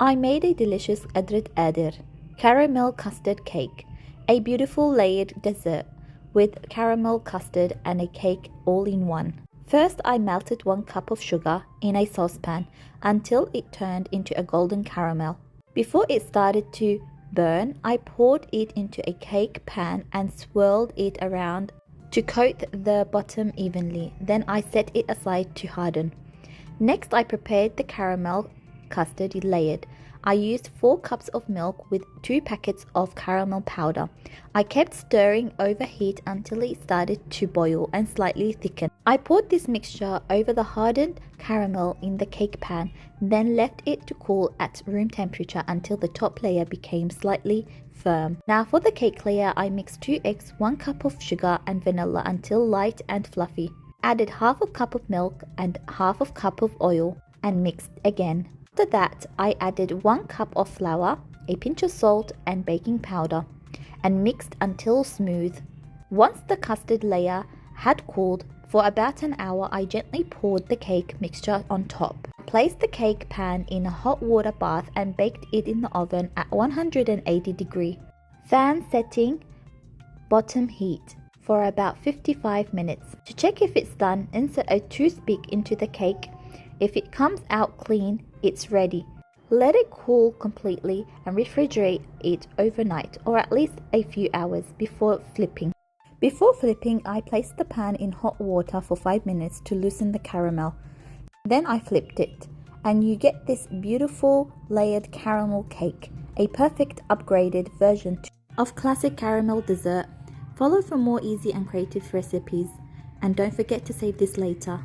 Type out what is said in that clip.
I made a delicious Qader Qader caramel custard cake, a beautiful layered dessert with caramel custard and a cake all in one. First, I melted 1 cup of sugar in a saucepan until it turned into a golden caramel. Before it started to burn, I poured it into a cake pan and swirled it around to coat the bottom evenly. Then I set it aside to harden. Next, I prepared the caramel custard layered. I used 4 cups of milk with 2 packets of caramel powder. I kept stirring over heat until it started to boil and slightly thicken. I poured this mixture over the hardened caramel in the cake pan, then left it to cool at room temperature until the top layer became slightly firm. Now for the cake layer, I mixed 2 eggs, 1 cup of sugar and vanilla until light and fluffy. Added half a cup of milk and half a cup of oil and mixed again. After that, I added 1 cup of flour, a pinch of salt and baking powder and mixed until smooth. Once the custard layer had cooled for about an hour, I gently poured the cake mixture on top. Placed the cake pan in a hot water bath and baked it in the oven at 180 degrees. Fan setting bottom heat for about 55 minutes. To check if it's done, insert a toothpick into the cake. If it comes out clean, it's ready. Let it cool completely and refrigerate it overnight or at least a few hours before flipping. Before flipping, I placed the pan in hot water for 5 minutes to loosen the caramel. Then I flipped it and you get this beautiful layered caramel cake, a perfect upgraded version of classic caramel dessert. Follow for more easy and creative recipes and don't forget to save this later.